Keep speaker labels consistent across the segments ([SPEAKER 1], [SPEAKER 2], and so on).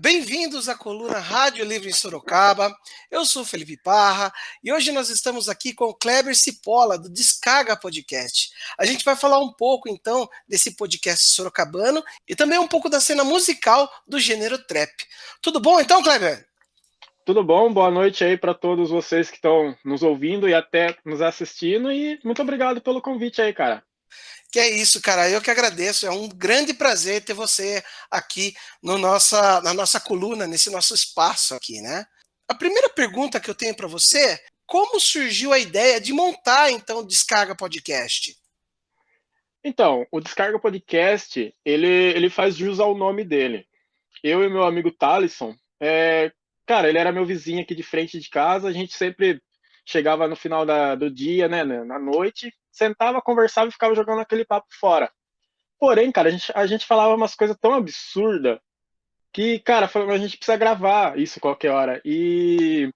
[SPEAKER 1] Bem-vindos à coluna Rádio Livre em Sorocaba. Eu sou Felipe Parra e hoje nós estamos aqui com o Kleber Cipolla, do Descarga Podcast. A gente vai falar um pouco, então, desse podcast sorocabano e também um pouco da cena musical do gênero trap. Tudo bom, então, Kleber?
[SPEAKER 2] Tudo bom? Boa noite aí para todos vocês que estão nos ouvindo e até nos assistindo. E muito obrigado pelo convite aí, cara.
[SPEAKER 1] Que é isso, cara. Eu que agradeço. É um grande prazer ter você aqui no na nossa coluna, nesse nosso espaço aqui, né? A primeira pergunta que eu tenho para você é: como surgiu a ideia de montar, então, o Descarga Podcast?
[SPEAKER 2] Então, o Descarga Podcast, ele faz jus ao nome dele. Eu e meu amigo Thalisson, cara, ele era meu vizinho aqui de frente de casa. A gente sempre chegava no final do dia, né, na noite, sentava, conversava e ficava jogando aquele papo fora. Porém, cara, a gente falava umas coisas tão absurdas que, cara, a gente precisa gravar isso qualquer hora. E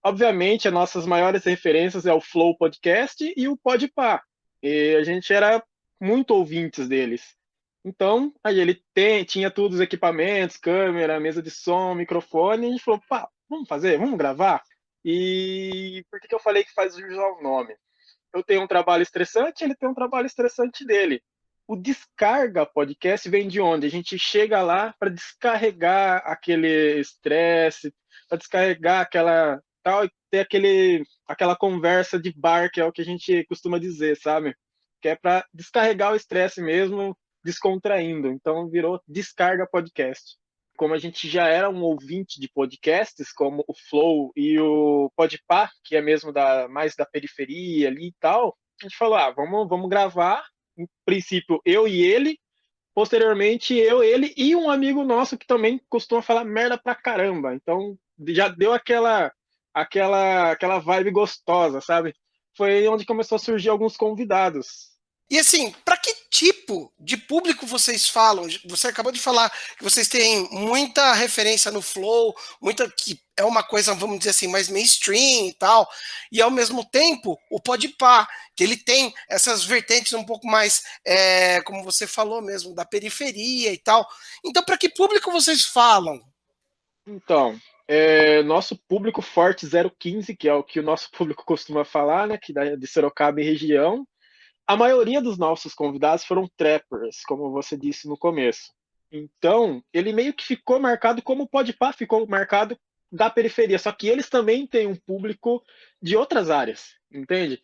[SPEAKER 2] obviamente, as nossas maiores referências é o Flow Podcast e o Podpah. E a gente era muito ouvintes deles. Então, aí tinha todos os equipamentos, câmera, mesa de som, microfone, e a gente falou, pá, vamos fazer, vamos gravar? E por que que eu falei que faz jus ao nome? Eu tenho um trabalho estressante, ele tem um trabalho estressante dele. O Descarga Podcast vem de onde? A gente chega lá para descarregar aquele estresse, para descarregar aquela tal e ter aquela conversa de bar, que é o que a gente costuma dizer, sabe? Que é para descarregar o estresse mesmo, descontraindo. Então virou Descarga Podcast. Como a gente já era um ouvinte de podcasts, como o Flow e o Podpah, que é mesmo mais da periferia ali e tal, a gente falou, vamos gravar. Em princípio, eu e ele. Posteriormente, eu, ele e um amigo nosso que também costuma falar merda pra caramba. Então, já deu aquela vibe gostosa, sabe? Foi onde começou a surgir alguns convidados.
[SPEAKER 1] E assim, para que tipo de público vocês falam? Você acabou de falar que vocês têm muita referência no Flow, muita que é uma coisa, vamos dizer assim, mais mainstream e tal, e ao mesmo tempo o Podpah, que ele tem essas vertentes um pouco mais, como você falou mesmo, da periferia e tal. Então, para que público vocês falam?
[SPEAKER 2] Então, nosso público forte 015, que é o que o nosso público costuma falar, né, de Sorocaba e região, a maioria dos nossos convidados foram trappers, como você disse no começo. Então, ele meio que ficou marcado como o Podpah ficou marcado da periferia, só que eles também têm um público de outras áreas, entende?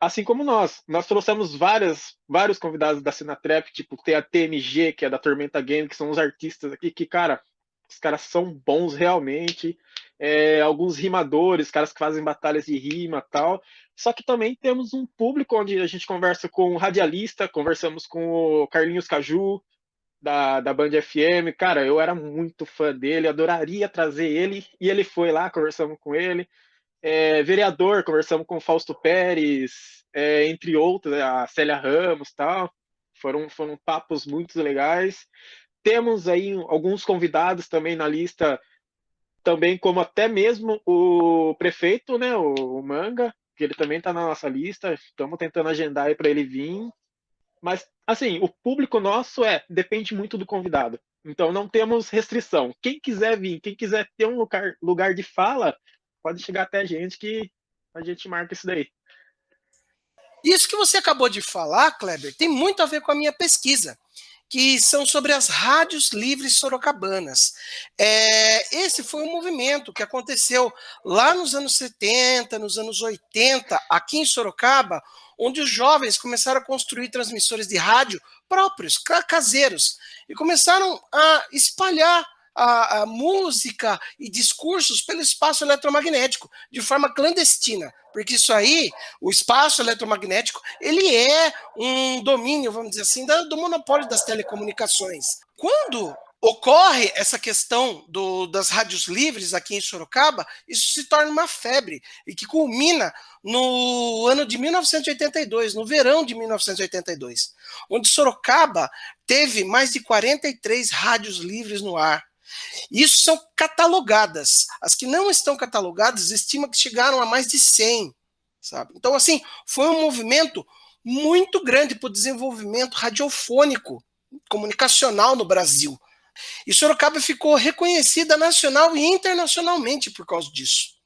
[SPEAKER 2] Assim como nós trouxemos vários convidados da cena trap, tipo tem a TMG, que é da Tormenta Game, que são os artistas aqui que, cara, os caras são bons realmente. Alguns rimadores, caras que fazem batalhas de rima e tal. Só que também temos um público onde a gente conversa com o radialista, conversamos com o Carlinhos Caju, da Band FM. Cara, eu era muito fã dele, adoraria trazer ele, e ele foi lá, conversamos com ele. Vereador, conversamos com o Fausto Pérez, entre outros, a Célia Ramos tal. Foram papos muito legais. Temos aí alguns convidados também na lista, também como até mesmo o prefeito, né, o Manga, que ele também está na nossa lista. Estamos tentando agendar aí para ele vir. Mas, assim, o público nosso depende muito do convidado. Então não temos restrição. Quem quiser vir, quem quiser ter um lugar de fala, pode chegar até a gente que a gente marca isso daí.
[SPEAKER 1] Isso que você acabou de falar, Kleber, tem muito a ver com a minha pesquisa, que são sobre as rádios livres sorocabanas. Esse foi um movimento que aconteceu lá nos anos 70, nos anos 80, aqui em Sorocaba, onde os jovens começaram a construir transmissores de rádio próprios, caseiros, e começaram a espalhar a música e discursos pelo espaço eletromagnético, de forma clandestina, porque isso aí, o espaço eletromagnético, ele é um domínio, vamos dizer assim, do monopólio das telecomunicações. Quando ocorre essa questão das rádios livres aqui em Sorocaba, isso se torna uma febre e que culmina no ano de 1982, no verão de 1982, onde Sorocaba teve mais de 43 rádios livres no ar. Isso são catalogadas. As que não estão catalogadas, estima que chegaram a mais de 100, sabe? Então, assim, foi um movimento muito grande para o desenvolvimento radiofônico, comunicacional no Brasil. E Sorocaba ficou reconhecida nacional e internacionalmente por causa disso.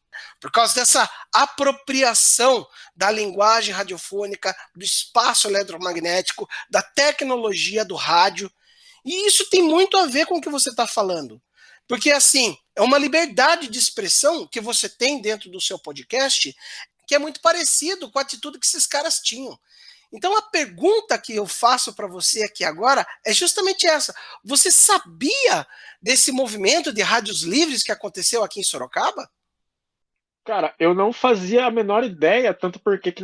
[SPEAKER 1] Por causa dessa apropriação da linguagem radiofônica, do espaço eletromagnético, da tecnologia do rádio. E isso tem muito a ver com o que você está falando. Porque, assim, é uma liberdade de expressão que você tem dentro do seu podcast que é muito parecido com a atitude que esses caras tinham. Então, a pergunta que eu faço para você aqui agora é justamente essa. Você sabia desse movimento de rádios livres que aconteceu aqui em Sorocaba?
[SPEAKER 2] Cara, eu não fazia a menor ideia, tanto porque que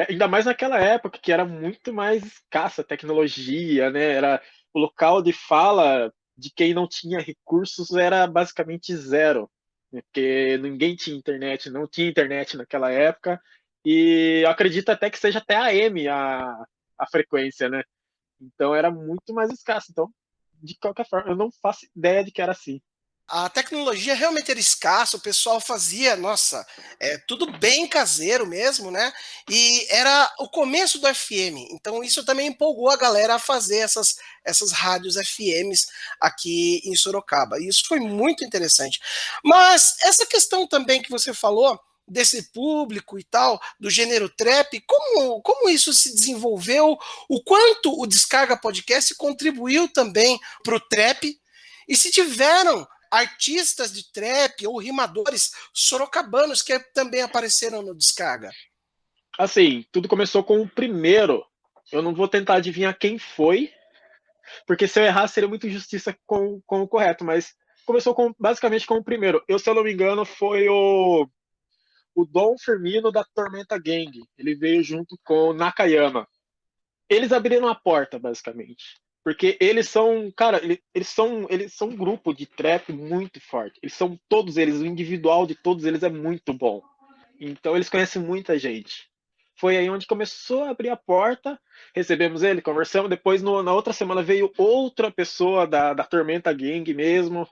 [SPEAKER 2] ainda mais naquela época, que era muito mais escassa a tecnologia, né? Era o local de fala de quem não tinha recursos era basicamente zero, né? Porque ninguém tinha internet, não tinha internet naquela época, e eu acredito até que seja até AM a frequência, né? Então era muito mais escasso. Então, de qualquer forma, eu não faço ideia de que era assim.
[SPEAKER 1] A tecnologia realmente era escassa, o pessoal fazia, nossa, tudo bem caseiro mesmo, né? E era o começo do FM, então isso também empolgou a galera a fazer essas rádios FMs aqui em Sorocaba. E isso foi muito interessante. Mas essa questão também que você falou, desse público e tal, do gênero trap, como isso se desenvolveu, o quanto o Descarga Podcast contribuiu também para o trap, e se tiveram artistas de trap ou rimadores sorocabanos que também apareceram no Descarga.
[SPEAKER 2] Assim, tudo começou com o primeiro. Eu não vou tentar adivinhar quem foi, porque se eu errar seria muita injustiça com o correto, mas começou basicamente com o primeiro. Eu, se eu não me engano, foi o Dom Firmino da Tormenta Gang. Ele veio junto com o Nakayama. Eles abriram a porta, basicamente. Porque eles são, cara, eles são um grupo de trap muito forte. Eles são todos eles, o individual de todos eles é muito bom. Então eles conhecem muita gente. Foi aí onde começou a abrir a porta, recebemos ele, conversamos. Depois, na outra semana, veio outra pessoa da Tormenta Gang mesmo.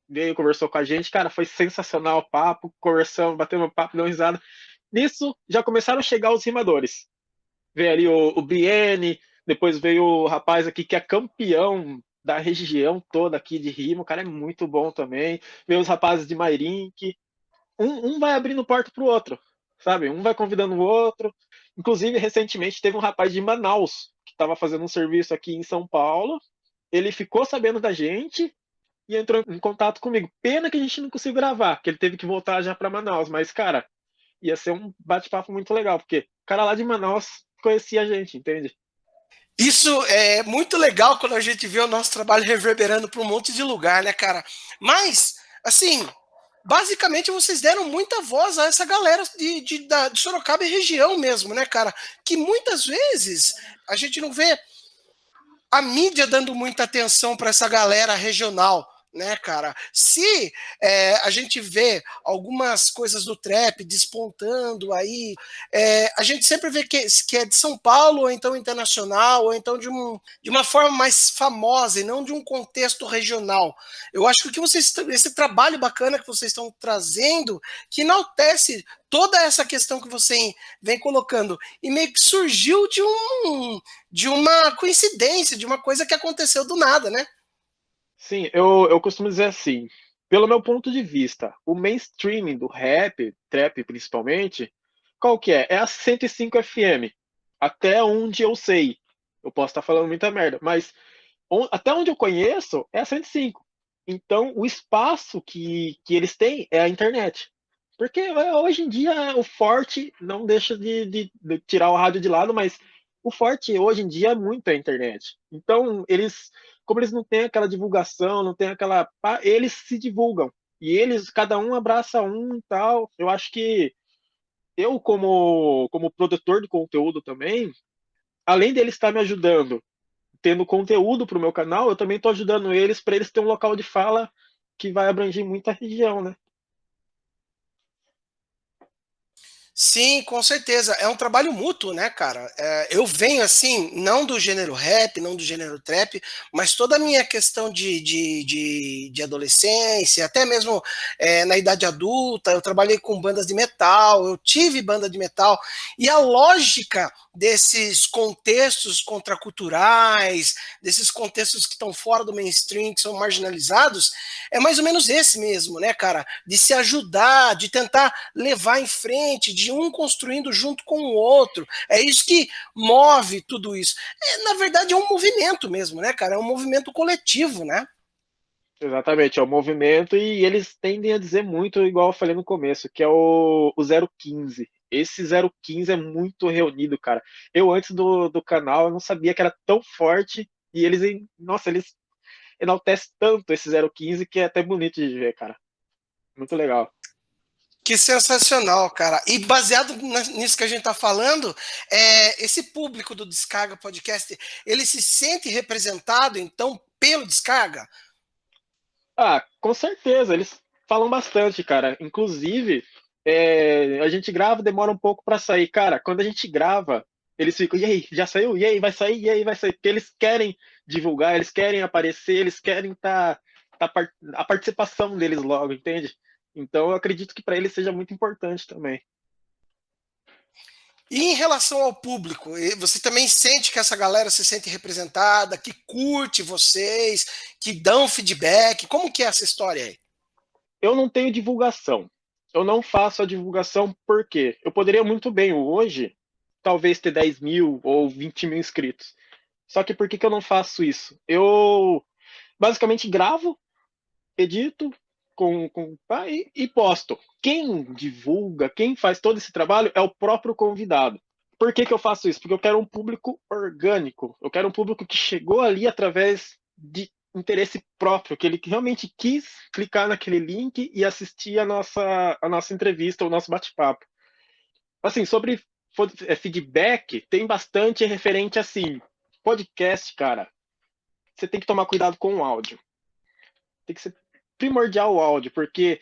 [SPEAKER 2] Veio, conversou com a gente. Cara, foi sensacional o papo. Conversamos, batemos um papo, deu risada. Nisso, já começaram a chegar os rimadores. Veio ali o Brienne, depois veio o rapaz aqui que é campeão da região toda aqui de rima. O cara é muito bom também. Veio os rapazes de Mairink, um vai abrindo porta pro outro, sabe? Um vai convidando o outro. Inclusive, recentemente teve um rapaz de Manaus que estava fazendo um serviço aqui em São Paulo. Ele ficou sabendo da gente e entrou em contato comigo. Pena que a gente não conseguiu gravar, que ele teve que voltar já para Manaus. Mas, cara, ia ser um bate-papo muito legal, porque o cara lá de Manaus conhecia a gente, entende?
[SPEAKER 1] Isso é muito legal quando a gente vê o nosso trabalho reverberando para um monte de lugar, né, cara? Mas, assim, basicamente vocês deram muita voz a essa galera de Sorocaba e região mesmo, né, cara? Que muitas vezes a gente não vê a mídia dando muita atenção para essa galera regional, né, cara? Se a gente vê algumas coisas do trap despontando aí, a gente sempre vê que é de São Paulo, ou então internacional, ou então de uma forma mais famosa e não de um contexto regional. Eu acho que esse trabalho bacana que vocês estão trazendo, que enaltece toda essa questão que você vem colocando, e meio que surgiu de uma coincidência, de uma coisa que aconteceu do nada, né?
[SPEAKER 2] Sim, eu costumo dizer assim, pelo meu ponto de vista, o mainstream do rap, trap principalmente, qual que é? É a 105 FM. Até onde eu sei. Eu posso estar falando muita merda, mas até onde eu conheço é a 105. Então, o espaço que eles têm é a internet. Porque hoje em dia o forte não deixa de tirar o rádio de lado, mas o forte hoje em dia é muito a internet. Então, como eles não têm aquela divulgação, não tem aquela. Eles se divulgam. E eles, cada um abraça um e tal. Eu acho que eu, como produtor de conteúdo também, além deles estar me ajudando, tendo conteúdo para o meu canal, eu também estou ajudando eles para eles terem um local de fala que vai abranger muita região, né?
[SPEAKER 1] Sim, com certeza. É um trabalho mútuo, né, cara? Eu venho assim, não do gênero rap, não do gênero trap, mas toda a minha questão de adolescência, até mesmo na idade adulta, eu trabalhei com bandas de metal, eu tive banda de metal, e a lógica desses contextos contraculturais, desses contextos que estão fora do mainstream, que são marginalizados, é mais ou menos esse mesmo, né, cara? De se ajudar, de tentar levar em frente, de um construindo junto com o outro. É isso que move tudo isso. Na verdade, é um movimento mesmo, né, cara? É um movimento coletivo, né?
[SPEAKER 2] Exatamente, é o movimento e eles tendem a dizer muito, igual eu falei no começo, que é o 015. Esse 015 é muito reunido, cara. Eu, antes do canal, eu não sabia que era tão forte e nossa, eles enaltecem tanto esse 015 que é até bonito de ver, cara. Muito legal.
[SPEAKER 1] Que sensacional, cara. E baseado nisso que a gente está falando, esse público do Descarga Podcast, ele se sente representado, então, pelo Descarga?
[SPEAKER 2] Ah, com certeza, eles falam bastante, cara. Inclusive, a gente grava, demora um pouco pra sair. Cara, quando a gente grava, eles ficam, e aí, já saiu? E aí, vai sair? E aí, vai sair? Porque eles querem divulgar, eles querem aparecer, eles querem a participação deles logo, entende? Então, eu acredito que pra eles seja muito importante também.
[SPEAKER 1] E em relação ao público, você também sente que essa galera se sente representada, que curte vocês, que dão feedback? Como que é essa história aí?
[SPEAKER 2] Eu não tenho divulgação. Eu não faço a divulgação porque eu poderia muito bem hoje, talvez ter 10 mil ou 20 mil inscritos. Só que por que eu não faço isso? Eu basicamente gravo, edito e posto. Quem divulga, quem faz todo esse trabalho é o próprio convidado. Por que eu faço isso? Porque eu quero um público orgânico. Eu quero um público que chegou ali através de interesse próprio, que ele realmente quis clicar naquele link e assistir a nossa entrevista, o nosso bate-papo. Assim, sobre feedback, tem bastante referente assim. Podcast, cara, você tem que tomar cuidado com o áudio. Tem que ser primordial o áudio, porque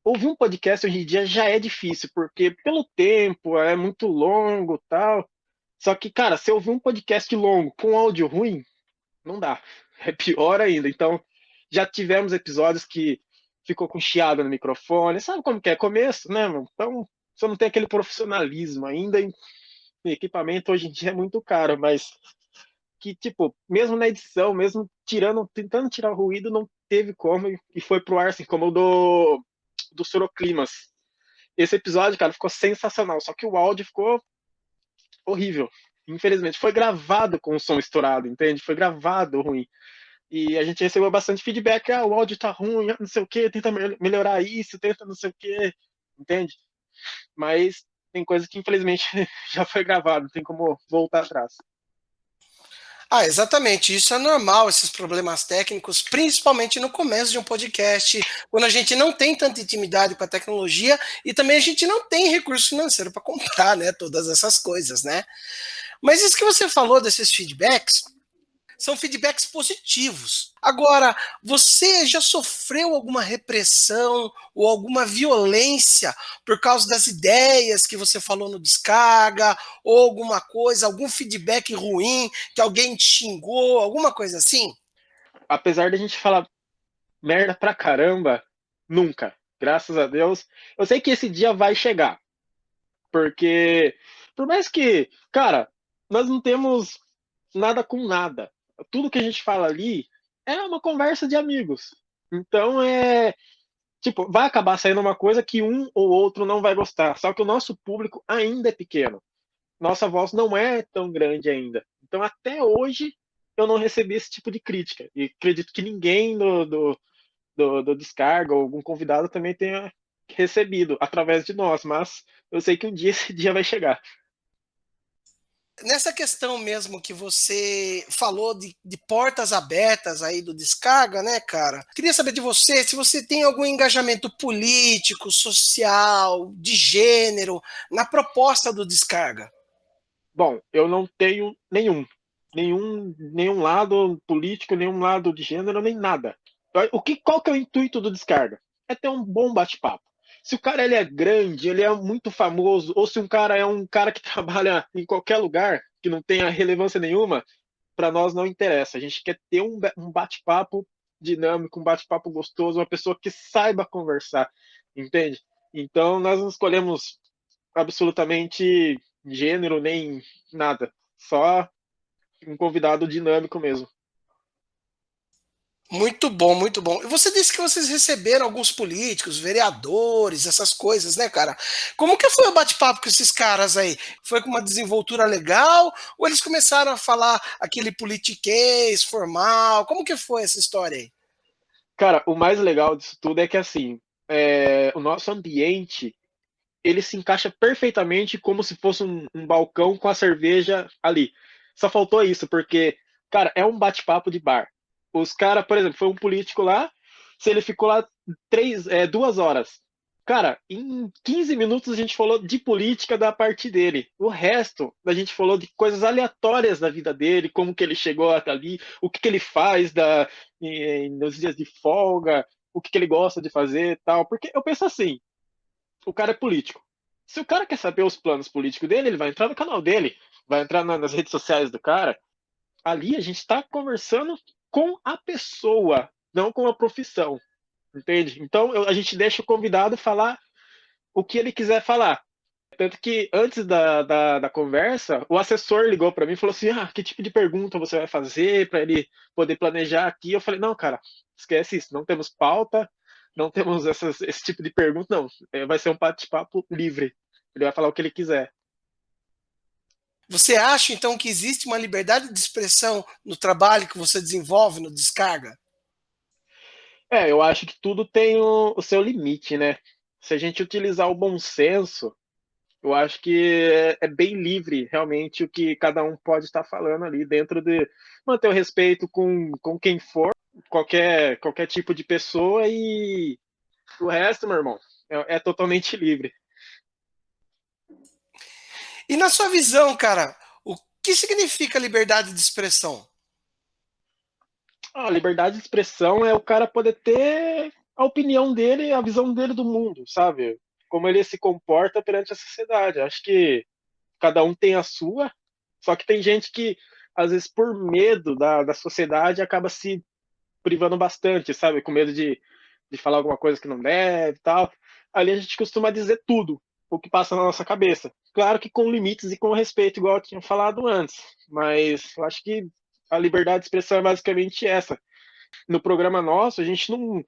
[SPEAKER 2] ouvir um podcast hoje em dia já é difícil, porque pelo tempo, é muito longo tal. Só que, cara, se eu ouvir um podcast longo com áudio ruim, não dá. É pior ainda. Então, já tivemos episódios que ficou com chiado no microfone. Sabe como que é? Começo, né, mano? Então, você não tem aquele profissionalismo ainda. E equipamento hoje em dia é muito caro, mas que, tipo, mesmo na edição, mesmo tentando tirar o ruído, não teve como e foi pro ar, assim, como o do Soroclimas. Esse episódio, cara, ficou sensacional, só que o áudio ficou horrível. Infelizmente, foi gravado com o som estourado, entende? Foi gravado ruim. E a gente recebeu bastante feedback, o áudio tá ruim, não sei o que, tenta melhorar isso, tenta não sei o que, entende? Mas tem coisa que infelizmente já foi gravado, não tem como voltar atrás.
[SPEAKER 1] Ah, exatamente. Isso é normal, esses problemas técnicos, principalmente no começo de um podcast, quando a gente não tem tanta intimidade com a tecnologia e também a gente não tem recurso financeiro para comprar, né, todas essas coisas, né? Mas isso que você falou desses feedbacks, são feedbacks positivos. Agora, você já sofreu alguma repressão ou alguma violência por causa das ideias que você falou no Descarga, ou alguma coisa, algum feedback ruim que alguém te xingou, alguma coisa assim?
[SPEAKER 2] Apesar da gente falar merda pra caramba, nunca. Graças a Deus. Eu sei que esse dia vai chegar. Porque, por mais que, cara, nós não temos nada com nada. Tudo que a gente fala ali é uma conversa de amigos. Então tipo, vai acabar saindo uma coisa que um ou outro não vai gostar. Só que o nosso público ainda é pequeno. Nossa voz não é tão grande ainda. Então, até hoje, eu não recebi esse tipo de crítica. E acredito que ninguém do Descarga ou algum convidado também tenha recebido através de nós. Mas eu sei que um dia esse dia vai chegar.
[SPEAKER 1] Nessa questão mesmo que você falou de portas abertas aí do Descarga, né, cara? Queria saber de você se você tem algum engajamento político, social, de gênero na proposta do Descarga.
[SPEAKER 2] Bom, eu não tenho nenhum lado político, nenhum lado de gênero, nem nada. Qual que é o intuito do Descarga? É ter um bom bate-papo. Se o cara ele é grande, ele é muito famoso, ou se um cara é um cara que trabalha em qualquer lugar, que não tenha relevância nenhuma, para nós não interessa. A gente quer ter um bate-papo dinâmico, um bate-papo gostoso, uma pessoa que saiba conversar, entende? Então nós não escolhemos absolutamente gênero nem nada, só um convidado dinâmico mesmo.
[SPEAKER 1] Muito bom, muito bom. E você disse que vocês receberam alguns políticos, vereadores, essas coisas, né, cara? Como que foi o bate-papo com esses caras aí? Foi com uma desenvoltura legal? Ou eles começaram a falar aquele politiquês formal? Como que foi essa história aí?
[SPEAKER 2] Cara, o mais legal disso tudo é que assim, o nosso ambiente ele se encaixa perfeitamente como se fosse um balcão com a cerveja ali. Só faltou isso, porque, cara, é um bate-papo de bar. Os caras, por exemplo, foi um político lá, se ele ficou lá 2 horas. Cara, em 15 minutos a gente falou de política da parte dele. O resto, a gente falou de coisas aleatórias da vida dele, como que ele chegou até ali, o que, que ele faz nos dias de folga, o que, que ele gosta de fazer e tal. Porque eu penso assim, o cara é político. Se o cara quer saber os planos políticos dele, ele vai entrar no canal dele, vai entrar nas redes sociais do cara. Ali a gente está conversando com a pessoa, não com a profissão, entende? Então a gente deixa o convidado falar o que ele quiser falar. Tanto que antes da conversa, o assessor ligou para mim e falou assim: que tipo de pergunta você vai fazer para ele poder planejar aqui? Eu falei: não, cara, esquece isso, não temos pauta, não temos esse tipo de pergunta, não. Vai ser um bate-papo livre. Ele vai falar o que ele quiser.
[SPEAKER 1] Você acha, então, que existe uma liberdade de expressão no trabalho que você desenvolve no Descarga?
[SPEAKER 2] Eu acho que tudo tem o seu limite, né? Se a gente utilizar o bom senso, eu acho que é bem livre, realmente, o que cada um pode estar falando ali, dentro de manter o respeito com quem for, qualquer tipo de pessoa, e o resto, meu irmão, é totalmente livre.
[SPEAKER 1] E na sua visão, cara, o que significa liberdade de expressão?
[SPEAKER 2] A liberdade de expressão é o cara poder ter a opinião dele, a visão dele do mundo, sabe? Como ele se comporta perante a sociedade. Acho que cada um tem a sua, só que tem gente que, às vezes, por medo da sociedade, acaba se privando bastante, sabe? Com medo de falar alguma coisa que não deve e tal. Ali a gente costuma dizer tudo o que passa na nossa cabeça. Claro que com limites e com respeito, igual eu tinha falado antes. Mas eu acho que a liberdade de expressão é basicamente essa. No programa nosso, a gente não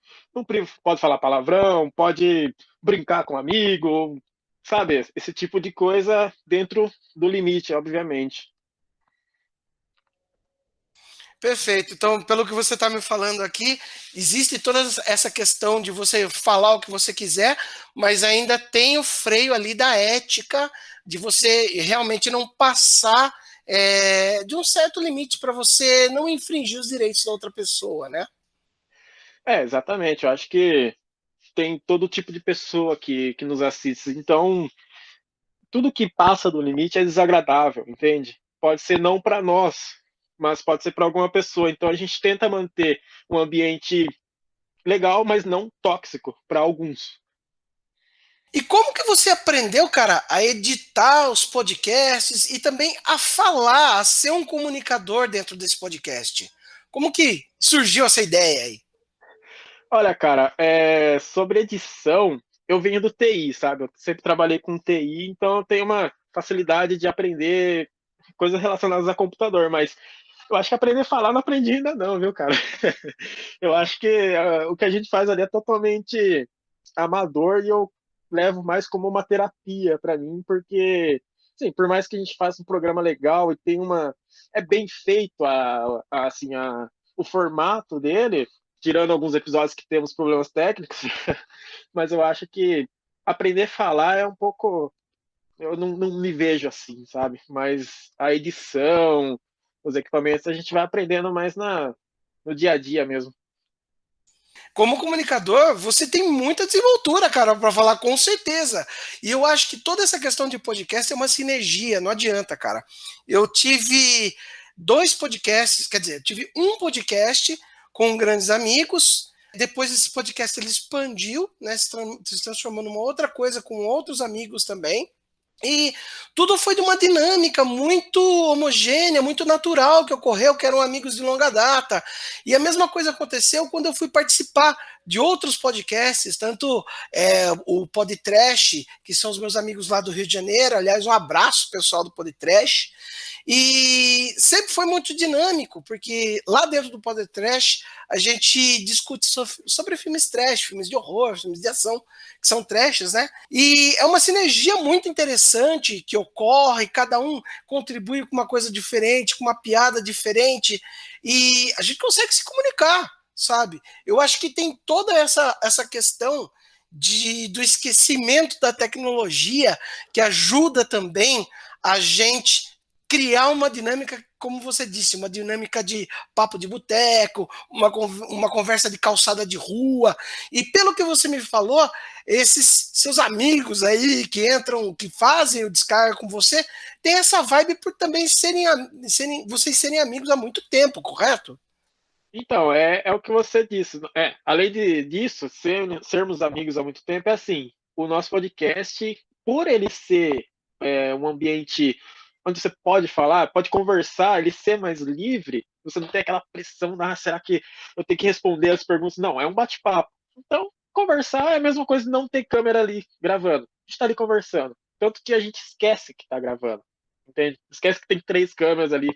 [SPEAKER 2] pode falar palavrão, pode brincar com um amigo, sabe? Esse tipo de coisa dentro do limite, obviamente.
[SPEAKER 1] Perfeito. Então, pelo que você está me falando aqui, existe toda essa questão de você falar o que você quiser, mas ainda tem o freio ali da ética, de você realmente não passar de um certo limite para você não infringir os direitos da outra pessoa, né?
[SPEAKER 2] Exatamente. Eu acho que tem todo tipo de pessoa que nos assiste. Então, tudo que passa do limite é desagradável, entende? Pode ser não para nós, mas pode ser para alguma pessoa. Então, a gente tenta manter um ambiente legal, mas não tóxico para alguns.
[SPEAKER 1] E como que você aprendeu, cara, a editar os podcasts e também a falar, a ser um comunicador dentro desse podcast? Como que surgiu essa ideia aí?
[SPEAKER 2] Olha, cara, sobre edição, eu venho do TI, sabe? Eu sempre trabalhei com TI, então eu tenho uma facilidade de aprender coisas relacionadas a computador, mas eu acho que aprender a falar não aprendi ainda não, viu, cara? Eu acho que o que a gente faz ali é totalmente amador e eu levo mais como uma terapia para mim, porque, sim, por mais que a gente faça um programa legal e tem é bem feito o formato dele, tirando alguns episódios que temos problemas técnicos, mas eu acho que aprender a falar é um pouco. Eu não me vejo assim, sabe? Mas a edição, os equipamentos, a gente vai aprendendo mais no dia a dia mesmo.
[SPEAKER 1] Como comunicador, você tem muita desenvoltura, cara, para falar com certeza. E eu acho que toda essa questão de podcast é uma sinergia, não adianta, cara. Eu tive 2 podcasts, quer dizer, eu tive um podcast com grandes amigos, Depois esse podcast ele expandiu, né, se transformou numa outra coisa com outros amigos também. E tudo foi de uma dinâmica muito homogênea, muito natural que ocorreu, que eram amigos de longa data. E a mesma coisa aconteceu quando eu fui participar de outros podcasts, tanto o Podtrash, que são os meus amigos lá do Rio de Janeiro. Aliás, um abraço pessoal do Podtrash. E sempre foi muito dinâmico, porque lá dentro do Podtrash a gente discute sobre filmes trash, filmes de horror, filmes de ação, que são trashes, né? E é uma sinergia muito interessante que ocorre, cada um contribui com uma coisa diferente, com uma piada diferente, e a gente consegue se comunicar, sabe? Eu acho que tem toda essa questão do esquecimento da tecnologia que ajuda também a gente criar uma dinâmica, como você disse, uma dinâmica de papo de boteco, uma conversa de calçada de rua. E pelo que você me falou, esses seus amigos aí que entram, que fazem o descarga com você, tem essa vibe por também vocês serem amigos há muito tempo, correto?
[SPEAKER 2] Então, é o que você disse. Além disso, sermos amigos há muito tempo, é assim, o nosso podcast, por ele ser um ambiente onde você pode falar, pode conversar, ele ser mais livre, você não tem aquela pressão, será que eu tenho que responder as perguntas? Não, é um bate-papo. Então, conversar é a mesma coisa de não ter câmera ali gravando. A gente está ali conversando. Tanto que a gente esquece que está gravando. Entende? Esquece que tem 3 câmeras ali.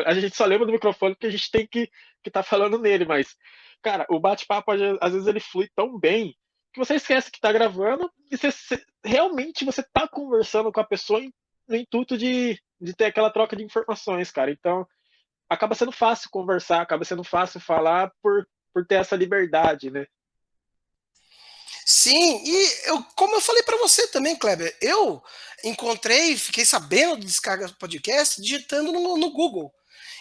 [SPEAKER 2] A gente só lembra do microfone porque a gente tem que tá falando nele, mas, cara, o bate-papo, às vezes, ele flui tão bem que você esquece que tá gravando e realmente você tá conversando com a pessoa no intuito de ter aquela troca de informações, cara. Então, acaba sendo fácil conversar, acaba sendo fácil falar por ter essa liberdade, né?
[SPEAKER 1] Sim, e como eu falei para você também, Kleber, eu encontrei, fiquei sabendo do Descarga Podcast digitando no Google.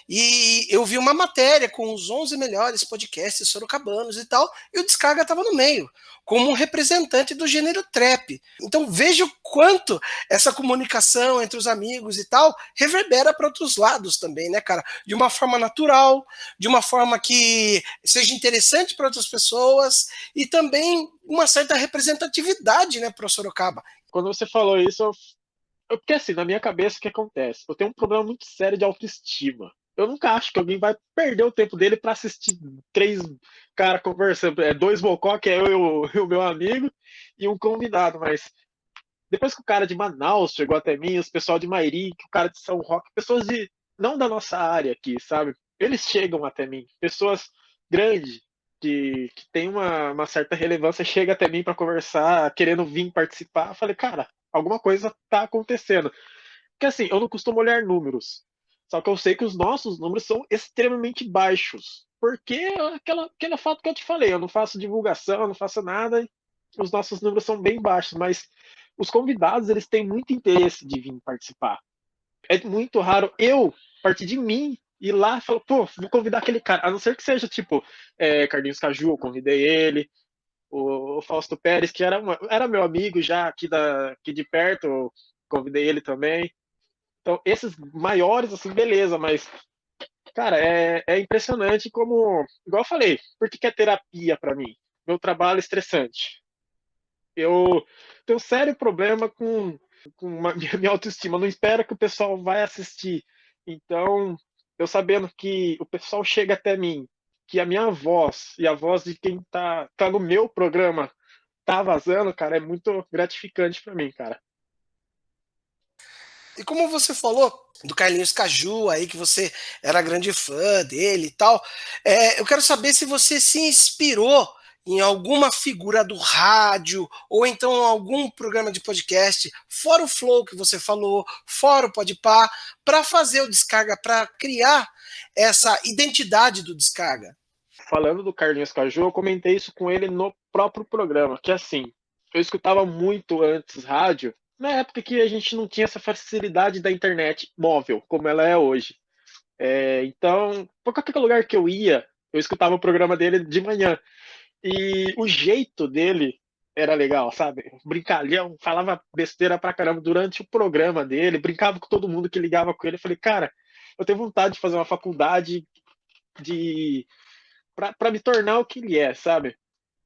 [SPEAKER 1] E eu vi uma matéria com os 11 melhores podcasts sorocabanos e tal, e o Descarga estava no meio, como um representante do gênero trap. Então veja o quanto essa comunicação entre os amigos e tal reverbera para outros lados também, né, cara? De uma forma natural, de uma forma que seja interessante para outras pessoas e também uma certa representatividade, né, para o Sorocaba.
[SPEAKER 2] Quando você falou isso, porque assim, na minha cabeça, o que acontece? Eu tenho um problema muito sério de autoestima. Eu nunca acho que alguém vai perder o tempo dele para assistir 3 caras conversando. 2 bocó, que é eu e o meu amigo, e um convidado. Mas depois que o cara de Manaus chegou até mim, os pessoal de Mairi, que o cara de São Roque, pessoas não da nossa área aqui, sabe? Eles chegam até mim. Pessoas grandes, que tem uma certa relevância, chega até mim para conversar, querendo vir participar. Eu falei, cara, alguma coisa tá acontecendo. Porque assim, eu não costumo olhar números. Só que eu sei que os nossos números são extremamente baixos. Porque aquele fato que eu te falei, eu não faço divulgação, eu não faço nada, os nossos números são bem baixos, mas os convidados, eles têm muito interesse de vir participar. É muito raro eu, a partir de mim, ir lá e falar, pô, vou convidar aquele cara. A não ser que seja, tipo, Carlinhos Caju, eu convidei ele, o Fausto Pérez, que era meu amigo já aqui de perto, eu convidei ele também. Então, esses maiores, assim, beleza, mas, cara, é impressionante como, igual eu falei, por que é terapia para mim? Meu trabalho é estressante. Eu tenho um sério problema com minha autoestima. Eu não espero que o pessoal vai assistir. Então, eu sabendo que o pessoal chega até mim, que a minha voz e a voz de quem tá no meu programa tá vazando, cara, é muito gratificante para mim, cara.
[SPEAKER 1] E como você falou do Carlinhos Caju aí, que você era grande fã dele e tal, eu quero saber se você se inspirou em alguma figura do rádio, ou então algum programa de podcast, fora o Flow que você falou, fora o Podpah, para fazer o Descarga, para criar essa identidade do Descarga.
[SPEAKER 2] Falando do Carlinhos Caju, eu comentei isso com ele no próprio programa, que assim, eu escutava muito antes rádio, na época que a gente não tinha essa facilidade da internet móvel, como ela é hoje. Então, por qualquer lugar que eu ia, eu escutava o programa dele de manhã. E o jeito dele era legal, sabe? Brincalhão, falava besteira pra caramba durante o programa dele, brincava com todo mundo que ligava com ele. Eu falei, cara, eu tenho vontade de fazer uma faculdade de para me tornar o que ele é, sabe?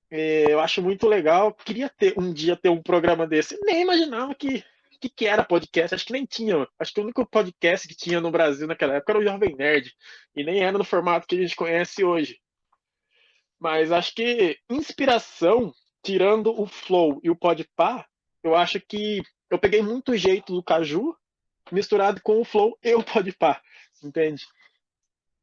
[SPEAKER 2] Eu acho muito legal. Queria um dia ter um programa desse. Nem imaginava que era podcast. Acho que nem tinha. Acho que o único podcast que tinha no Brasil naquela época era o Jovem Nerd. E nem era no formato que a gente conhece hoje. Mas acho que inspiração, tirando o Flow e o Podpah, eu acho que eu peguei muito o jeito do Caju misturado com o Flow e o Podpah, entende?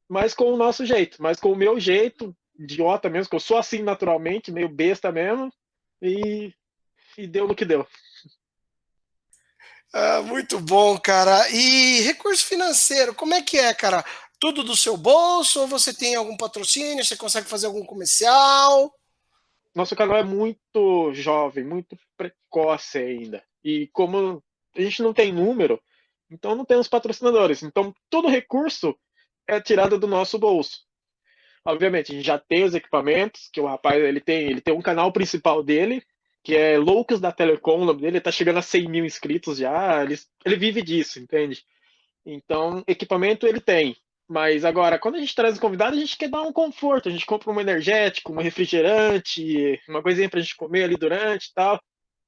[SPEAKER 2] Mas com o nosso jeito, mas com o meu jeito, idiota mesmo, que eu sou assim naturalmente, meio besta mesmo, e, e deu no que deu.
[SPEAKER 1] Ah, muito bom, cara. E recurso financeiro, como é que é, cara? Tudo do seu bolso ou você tem algum patrocínio? Você consegue fazer algum comercial?
[SPEAKER 2] Nosso canal é muito jovem, muito precoce ainda. E como a gente não tem número, então não temos patrocinadores. Então todo recurso é tirado do nosso bolso. Obviamente, a gente já tem os equipamentos, que o rapaz ele tem um canal principal dele, que é Loucos da Telecom, o nome dele, ele tá chegando a 100 mil inscritos já, ele vive disso, entende? Então, equipamento ele tem. Mas agora, quando a gente traz um convidado, a gente quer dar um conforto, a gente compra um energético, um refrigerante, uma coisinha pra gente comer ali durante e tal.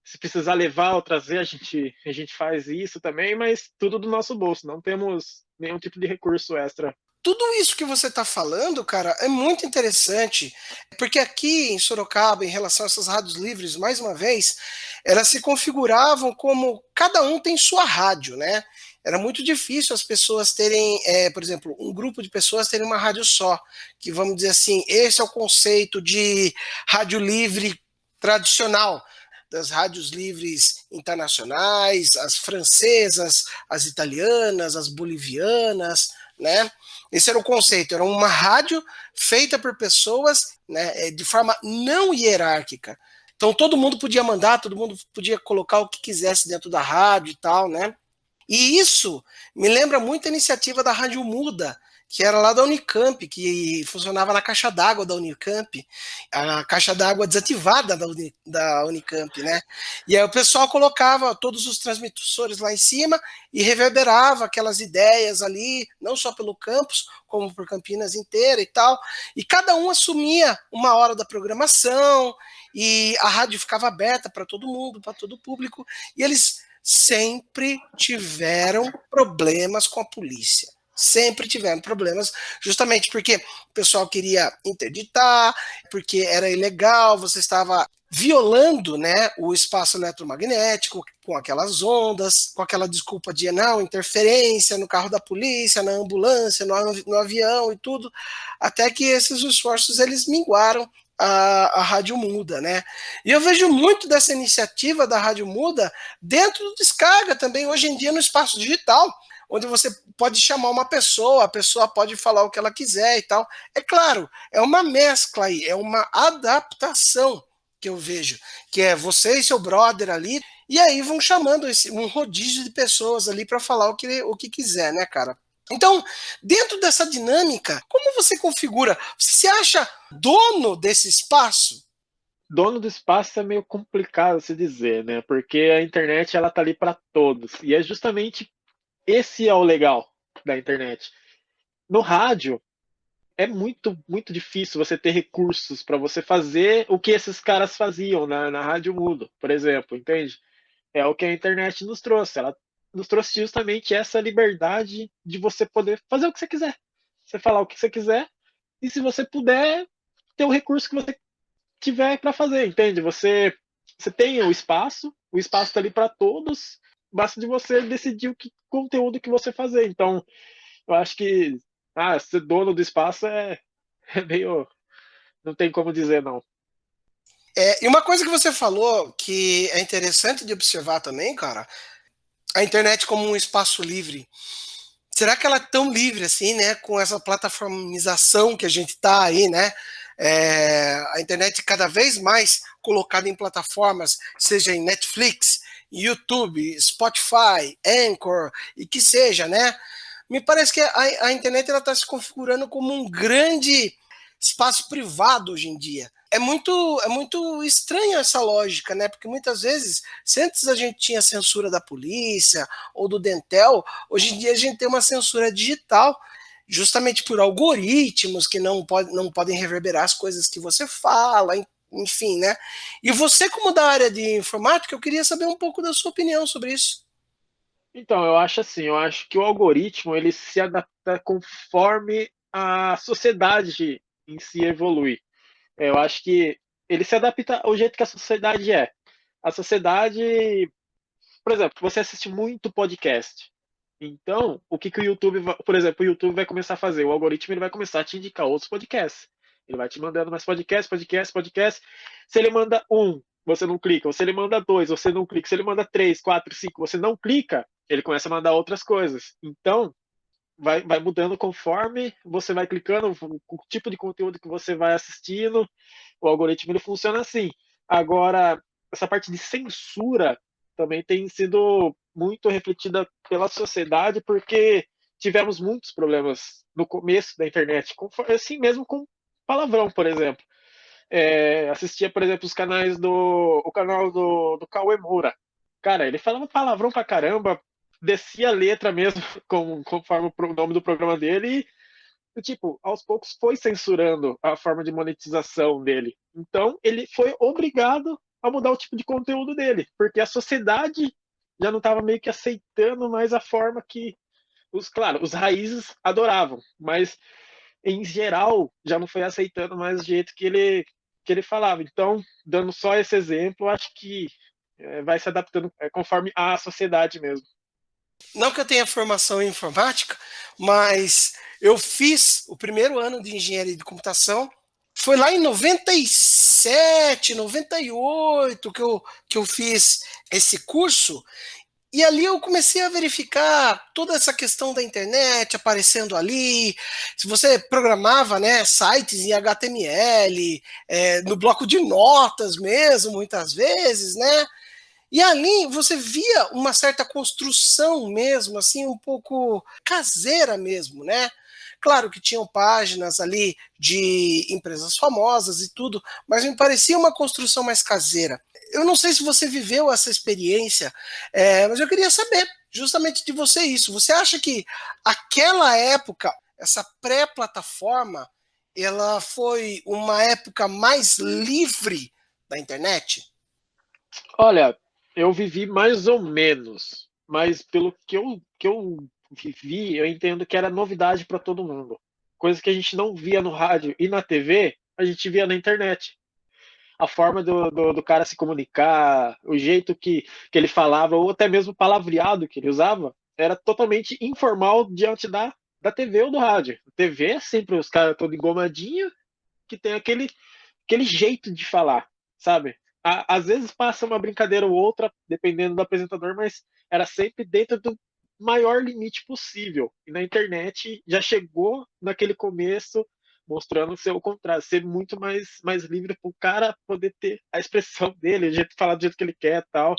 [SPEAKER 2] Se precisar levar ou trazer, a gente faz isso também, mas tudo do nosso bolso, não temos nenhum tipo de recurso extra.
[SPEAKER 1] Tudo isso que você está falando, cara, é muito interessante, porque aqui em Sorocaba, em relação a essas rádios livres, mais uma vez, elas se configuravam como cada um tem sua rádio, né? Era muito difícil as pessoas terem, por exemplo, um grupo de pessoas terem uma rádio só, que vamos dizer assim, esse é o conceito de rádio livre tradicional, das rádios livres internacionais, as francesas, as italianas, as bolivianas, né? Esse era o conceito, era uma rádio feita por pessoas, né, de forma não hierárquica. Então todo mundo podia mandar, todo mundo podia colocar o que quisesse dentro da rádio e tal, né? E isso me lembra muito a iniciativa da Rádio Muda, que era lá da Unicamp, que funcionava na caixa d'água da Unicamp, a caixa d'água desativada da Unicamp, né? E aí o pessoal colocava todos os transmissores lá em cima e reverberava aquelas ideias ali, não só pelo campus, como por Campinas inteira e tal. E cada um assumia uma hora da programação, e a rádio ficava aberta para todo mundo, para todo o público, e eles sempre tiveram problemas com a polícia. Sempre tiveram problemas, justamente porque o pessoal queria interditar, porque era ilegal, você estava violando, né, o espaço eletromagnético com aquelas ondas, com aquela desculpa de não, interferência no carro da polícia, na ambulância, no avião e tudo, até que esses esforços eles minguaram a Rádio Muda, né? E eu vejo muito dessa iniciativa da Rádio Muda dentro do Descarga também, hoje em dia no espaço digital, onde você pode chamar uma pessoa, a pessoa pode falar o que ela quiser e tal. É claro, é uma mescla aí, é uma adaptação que eu vejo, que é você e seu brother ali, e aí vão chamando um rodízio de pessoas ali para falar o que quiser, né, cara? Então, dentro dessa dinâmica, como você configura? Você se acha dono desse espaço?
[SPEAKER 2] Dono do espaço é meio complicado se dizer, né? Porque a internet ela tá ali para todos. E é justamente esse é o legal da internet. No rádio é muito difícil você ter recursos para você fazer o que esses caras faziam na Rádio Mudo, por exemplo, entende? É o que a internet nos trouxe. Ela nos trouxe justamente essa liberdade de você poder fazer o que você quiser. Você falar o que você quiser e se você puder ter o recurso que você tiver para fazer, entende? Você tem o espaço está ali para todos, basta de você decidir o que conteúdo que você fazer. Então, eu acho que ser dono do espaço é meio. Não tem como dizer não.
[SPEAKER 1] E uma coisa que você falou que é interessante de observar também, cara, a internet como um espaço livre. Será que ela é tão livre assim, né? Com essa plataformização que a gente tá aí, né? A internet cada vez mais colocada em plataformas, seja em Netflix, YouTube, Spotify, Anchor e que seja, né? Me parece que a internet ela está se configurando como um grande espaço privado hoje em dia. É muito estranha essa lógica, né? Porque muitas vezes, se antes a gente tinha censura da polícia ou do Dentel, hoje em dia a gente tem uma censura digital. justamente por algoritmos que não podem reverberar as coisas que você fala, enfim, né? E você, como da área de informática, eu queria saber um pouco da sua opinião sobre isso.
[SPEAKER 2] Então, eu acho assim, eu acho que o algoritmo ele se adapta conforme a sociedade em si evolui. Eu acho que ele se adapta ao jeito que a sociedade é. A sociedade, por exemplo, você assiste muito podcast. Então, o que que o YouTube, por exemplo, o YouTube vai começar a fazer? O algoritmo ele vai começar a te indicar outros podcasts. Ele vai te mandando mais podcast, podcast, podcast. Se ele manda um, você não clica. Ou se ele manda dois, você não clica. Se ele manda três, quatro, cinco, você não clica, ele começa a mandar outras coisas. Então, vai mudando conforme você vai clicando, o tipo de conteúdo que você vai assistindo. O algoritmo ele funciona assim. Agora, essa parte de censura também tem sido muito refletida pela sociedade, porque tivemos muitos problemas no começo da internet, assim mesmo com palavrão, por exemplo. Assistia, por exemplo, o canal do Cauê Moura. Cara, ele falava palavrão pra caramba, descia a letra mesmo, conforme o nome do programa dele, e, tipo, aos poucos foi censurando a forma de monetização dele. Então, ele foi obrigado a mudar o tipo de conteúdo dele, porque a sociedade já não estava meio que aceitando mais a forma que claro, os raízes adoravam, mas em geral já não foi aceitando mais o jeito que ele falava. Então, dando só esse exemplo, acho que vai se adaptando conforme a sociedade mesmo.
[SPEAKER 1] Não que eu tenha formação em informática, mas eu fiz o primeiro ano de engenharia de computação. Foi lá em 97, 98 que eu fiz esse curso. E ali eu comecei a verificar toda essa questão da internet aparecendo ali. Se você programava, né, sites em HTML, no bloco de notas mesmo, muitas vezes, né? E ali você via uma certa construção mesmo, assim, um pouco caseira mesmo, né? Claro que tinham páginas ali de empresas famosas e tudo, mas me parecia uma construção mais caseira. Eu não sei se você viveu essa experiência, mas eu queria saber justamente de você isso. Você acha que aquela época, essa pré-plataforma, ela foi uma época mais livre da internet?
[SPEAKER 2] Olha, eu vivi mais ou menos, mas pelo que eu vivi, eu entendo que era novidade para todo mundo. Coisa que a gente não via no rádio e na TV, a gente via na internet. A forma do cara se comunicar, o jeito que ele falava, ou até mesmo o palavreado que ele usava, era totalmente informal diante da TV ou do rádio. TV é sempre os caras todos engomadinhos, que tem aquele jeito de falar, sabe? Às vezes passa uma brincadeira ou outra, dependendo do apresentador, mas era sempre dentro do maior limite possível. E na internet já chegou naquele começo mostrando ser o contrário, ser muito mais livre para o cara poder ter a expressão dele, o jeito de falar do jeito que ele quer e tal.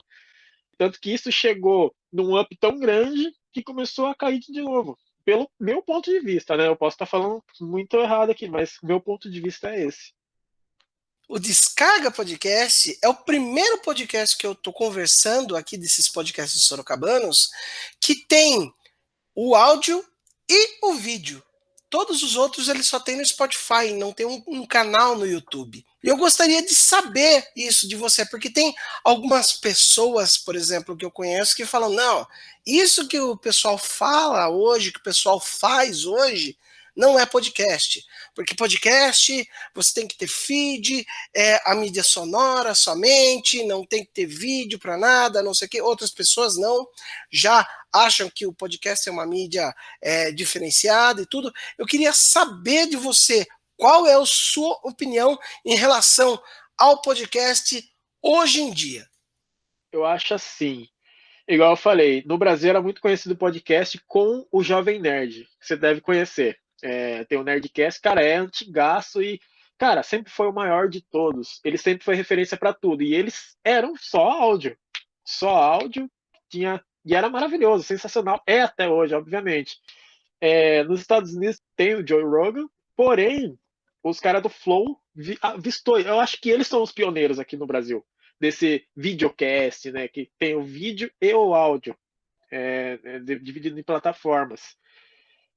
[SPEAKER 2] Tanto que isso chegou num up tão grande que começou a cair de novo. Pelo meu ponto de vista, né? Eu posso estar falando muito errado aqui, mas meu ponto de vista é esse.
[SPEAKER 1] O Descarga Podcast é o primeiro podcast que eu estou conversando aqui desses podcasts sorocabanos que tem o áudio e o vídeo. Todos os outros eles só tem no Spotify, não tem um canal no YouTube. E eu gostaria de saber isso de você, porque tem algumas pessoas, por exemplo, que eu conheço que falam: não, isso que o pessoal fala hoje, que o pessoal faz hoje, não é podcast. Porque podcast você tem que ter feed, a mídia sonora somente, não tem que ter vídeo para nada, não sei o que. Outras pessoas não, já acham que o podcast é uma mídia diferenciada e tudo. Eu queria saber de você qual é a sua opinião em relação ao podcast hoje em dia.
[SPEAKER 2] Eu acho assim, igual eu falei, no Brasil era muito conhecido o podcast com o Jovem Nerd, que você deve conhecer. Tem o Nerdcast, cara, é antigaço e, cara, sempre foi o maior de todos. Ele sempre foi referência para tudo. E eles eram só áudio, e era maravilhoso, sensacional. É até hoje, obviamente. Nos Estados Unidos tem o Joe Rogan, porém, os caras do Flow avistou. Eu acho que eles são os pioneiros aqui no Brasil, desse videocast, né? Que tem o vídeo e o áudio, dividido em plataformas.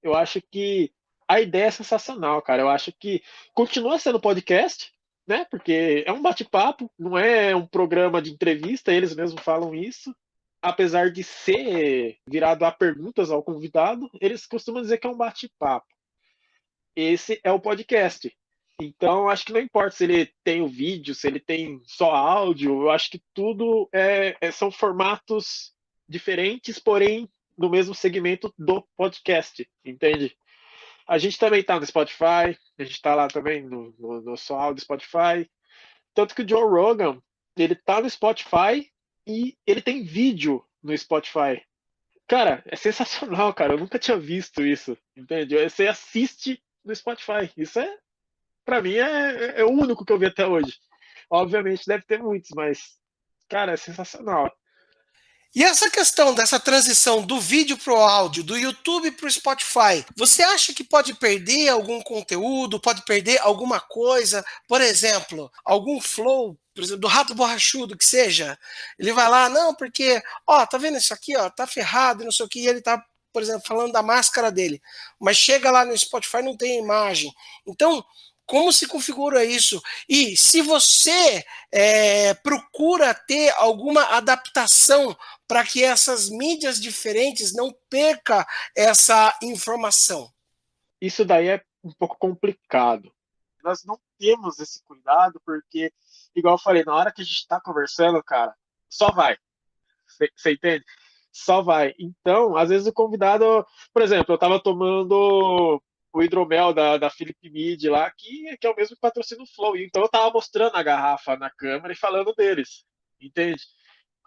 [SPEAKER 2] Eu acho que a ideia é sensacional, cara. Eu acho que continua sendo podcast, né? Porque é um bate-papo, não é um programa de entrevista, eles mesmos falam isso. Apesar de ser virado a perguntas ao convidado, eles costumam dizer que é um bate-papo. Esse é o podcast. Então, acho que não importa se ele tem o vídeo, se ele tem só áudio, eu acho que tudo são formatos diferentes, porém no mesmo segmento do podcast, entende? A gente também tá no Spotify, a gente tá lá também no só áudio Spotify. Tanto que o Joe Rogan, ele tá no Spotify e ele tem vídeo no Spotify. Cara, é sensacional, cara. Eu nunca tinha visto isso, entende? Você assiste no Spotify. Isso pra mim, é o único que eu vi até hoje. Obviamente deve ter muitos, mas, cara, é sensacional.
[SPEAKER 1] E essa questão dessa transição do vídeo para o áudio, do YouTube para o Spotify, você acha que pode perder algum conteúdo, pode perder alguma coisa? Por exemplo, algum flow, por exemplo, do Rato Borrachudo, que seja, ele vai lá, não, porque, ó, tá vendo isso aqui, ó, tá ferrado e não sei o que, e ele tá, por exemplo, falando da máscara dele, mas chega lá no Spotify não tem imagem. Então, como se configura isso? E se você procura ter alguma adaptação para que essas mídias diferentes não percam essa informação.
[SPEAKER 2] Isso daí é um pouco complicado. Nós não temos esse cuidado porque, igual eu falei, na hora que a gente está conversando, cara, só vai. Você entende? Só vai. Então, às vezes o convidado, por exemplo, eu estava tomando o hidromel da Philip Mead lá, que é o mesmo que patrocina o Flow. Então eu estava mostrando a garrafa na câmera e falando deles. Entende?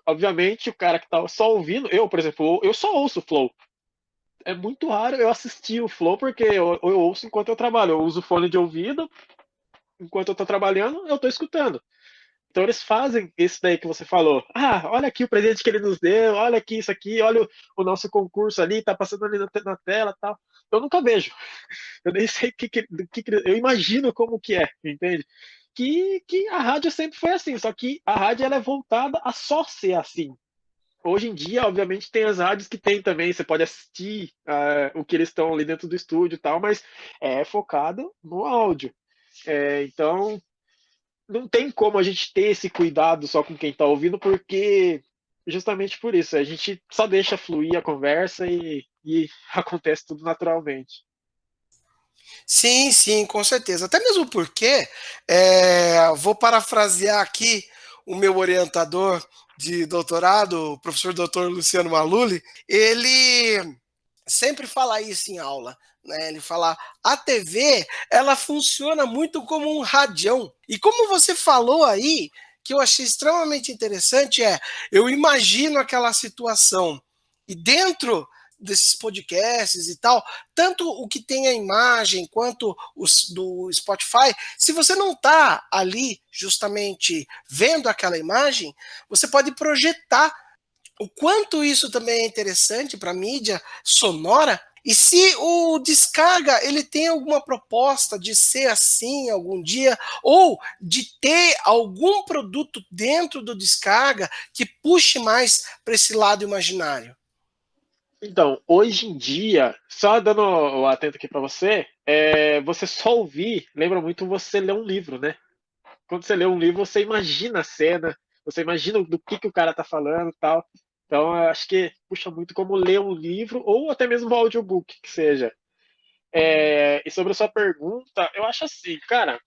[SPEAKER 2] Obviamente, o cara que estava só ouvindo, eu, por exemplo, eu só ouço o Flow. É muito raro eu assistir o Flow porque eu ouço enquanto eu trabalho. Eu uso fone de ouvido, enquanto eu estou trabalhando, eu estou escutando. Então eles fazem isso daí que você falou. Ah, olha aqui o presente que ele nos deu, olha aqui isso aqui, olha o nosso concurso ali, tá passando ali na tela tal. Eu nunca vejo. Eu nem sei eu imagino como que é, entende? Que a rádio sempre foi assim, só que a rádio ela é voltada a só ser assim. Hoje em dia, obviamente, tem as rádios que tem também, você pode assistir o que eles estão ali dentro do estúdio e tal, mas é focado no áudio. Então, não tem como a gente ter esse cuidado só com quem está ouvindo, porque justamente por isso, a gente só deixa fluir a conversa e acontece tudo naturalmente.
[SPEAKER 1] Sim, sim, com certeza. Até mesmo porque, vou parafrasear aqui o meu orientador de doutorado, o professor doutor Luciano Maluli, ele sempre fala isso em aula, né? Ele fala, a TV, ela funciona muito como um radião. E como você falou aí, que eu achei extremamente interessante eu imagino aquela situação e dentro desses podcasts e tal, tanto o que tem a imagem quanto os do Spotify, se você não está ali justamente vendo aquela imagem, você pode projetar o quanto isso também é interessante para a mídia sonora. E se o Descarga ele tem alguma proposta de ser assim algum dia, ou de ter algum produto dentro do Descarga que puxe mais para esse lado imaginário?
[SPEAKER 2] Então, hoje em dia, só dando o atento aqui para você, você só ouvir lembra muito você ler um livro, né? Quando você lê um livro, você imagina a cena, você imagina do que o cara tá falando e tal. Então, eu acho que puxa muito como ler um livro ou até mesmo um audiobook, que seja. E sobre a sua pergunta, eu acho assim, cara,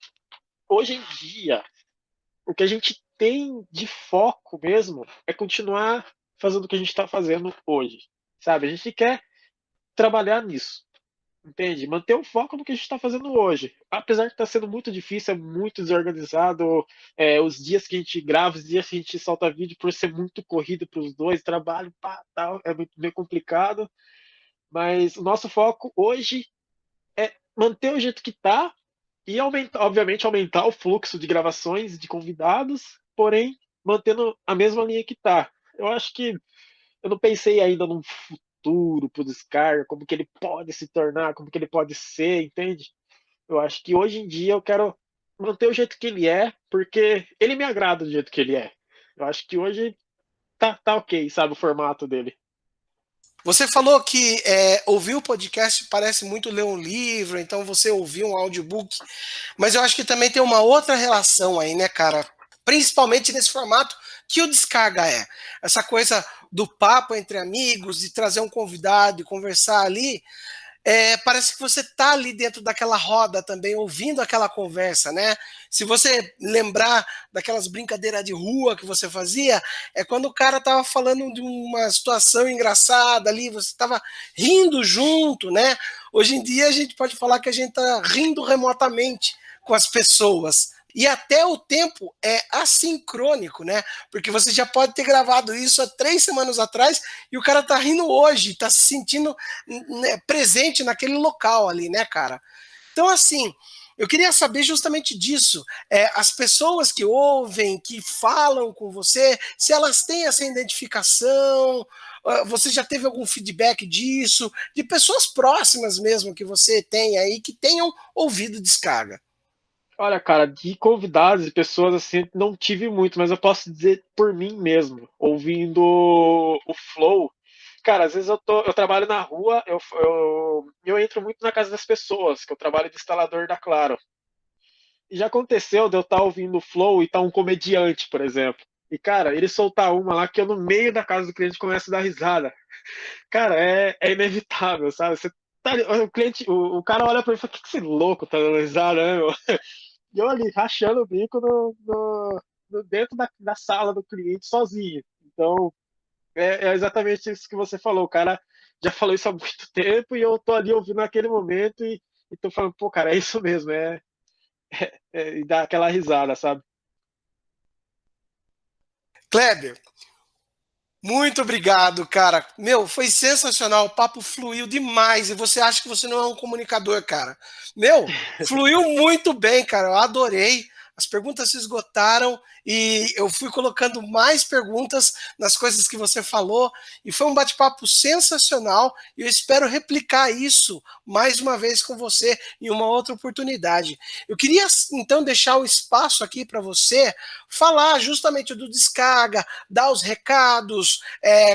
[SPEAKER 2] hoje em dia, o que a gente tem de foco mesmo é continuar fazendo o que a gente está fazendo hoje, sabe? A gente quer trabalhar nisso, entende? Manter o foco no que a gente está fazendo hoje. Apesar de estar sendo muito difícil, é muito desorganizado, os dias que a gente grava, os dias que a gente solta vídeo, por ser muito corrido para os dois, trabalho, pá, tal, é muito meio complicado. Mas o nosso foco hoje é manter o jeito que está e aumentar, obviamente, aumentar o fluxo de gravações de convidados, porém mantendo a mesma linha que está. Eu acho que eu não pensei ainda num futuro para o Descarga, como que ele pode se tornar, como que ele pode ser, entende? Eu acho que hoje em dia eu quero manter o jeito que ele é, porque ele me agrada do jeito que ele é. Eu acho que hoje tá ok, sabe, o formato dele.
[SPEAKER 1] Você falou que ouvir o podcast parece muito ler um livro, então você ouvir um audiobook, mas eu acho que também tem uma outra relação aí, né, cara? Principalmente nesse formato que o Descarga é. Essa coisa do papo entre amigos, de trazer um convidado e conversar ali, parece que você está ali dentro daquela roda também, ouvindo aquela conversa, né? Se você lembrar daquelas brincadeiras de rua que você fazia, é quando o cara estava falando de uma situação engraçada ali, você estava rindo junto, né? Hoje em dia a gente pode falar que a gente está rindo remotamente com as pessoas. E até o tempo é assincrônico, né? Porque você já pode ter gravado isso há 3 semanas atrás e o cara tá rindo hoje, tá se sentindo, né, presente naquele local ali, né, cara? Então, assim, eu queria saber justamente disso. As pessoas que ouvem, que falam com você, se elas têm essa identificação, você já teve algum feedback disso, de pessoas próximas mesmo que você tem aí, que tenham ouvido Descarga?
[SPEAKER 2] Olha, cara, de convidados e pessoas assim, não tive muito, mas eu posso dizer por mim mesmo, ouvindo o Flow. Cara, às vezes eu trabalho na rua, eu entro muito na casa das pessoas, que eu trabalho de instalador da Claro. E já aconteceu de eu estar ouvindo o Flow e estar um comediante, por exemplo. E, cara, ele soltar uma lá que eu no meio da casa do cliente começo a dar risada. Cara, é inevitável, sabe? Você tá, o cliente, o cara olha pra mim e fala, o que esse louco tá dando risada, né, meu? E eu ali, rachando o bico dentro da sala do cliente sozinho. Então, é exatamente isso que você falou. O cara já falou isso há muito tempo e eu tô ali ouvindo naquele momento e tô falando, pô, cara, é isso mesmo, e dá aquela risada, sabe?
[SPEAKER 1] Kleber, muito obrigado, cara. Meu, foi sensacional. O papo fluiu demais. E você acha que você não é um comunicador, cara? Meu, fluiu muito bem, cara. Eu adorei. As perguntas se esgotaram e eu fui colocando mais perguntas nas coisas que você falou. E foi um bate-papo sensacional. E eu espero replicar isso mais uma vez com você em uma outra oportunidade. Eu queria, então, deixar o espaço aqui para você falar justamente do Descarga, dar os recados,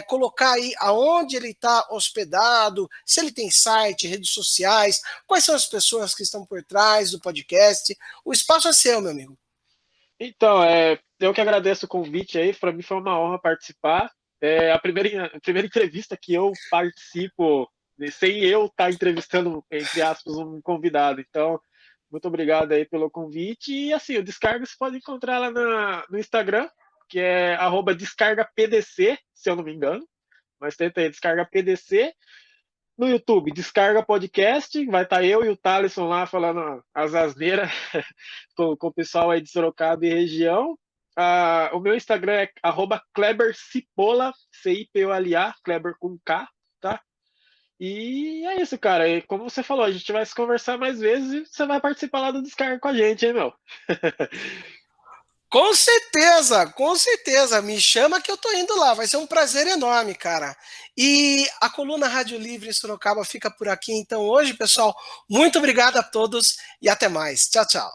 [SPEAKER 1] colocar aí aonde ele está hospedado, se ele tem site, redes sociais, quais são as pessoas que estão por trás do podcast. O espaço é seu, meu amigo.
[SPEAKER 2] Então, eu que agradeço o convite aí, para mim foi uma honra participar. É a primeira entrevista que eu participo, né, sem eu estar entrevistando, entre aspas, um convidado. Então, muito obrigado aí pelo convite. E assim, o Descarga você pode encontrar lá no Instagram, que é @descargapdc, se eu não me engano. Mas tenta aí, Descarga PDC. No YouTube, Descarga Podcast, vai estar eu e o Thaleson lá falando as asneiras com o pessoal aí de Sorocaba e região. O meu Instagram é @KleberCipola, Cipola, Kleber com K, tá? E é isso, cara. E como você falou, a gente vai se conversar mais vezes e você vai participar lá do Descarga com a gente, hein, meu?
[SPEAKER 1] Com certeza, com certeza. Me chama que eu tô indo lá. Vai ser um prazer enorme, cara. E a coluna Rádio Livre em Sorocaba fica por aqui. Então, hoje, pessoal, muito obrigado a todos e até mais. Tchau, tchau.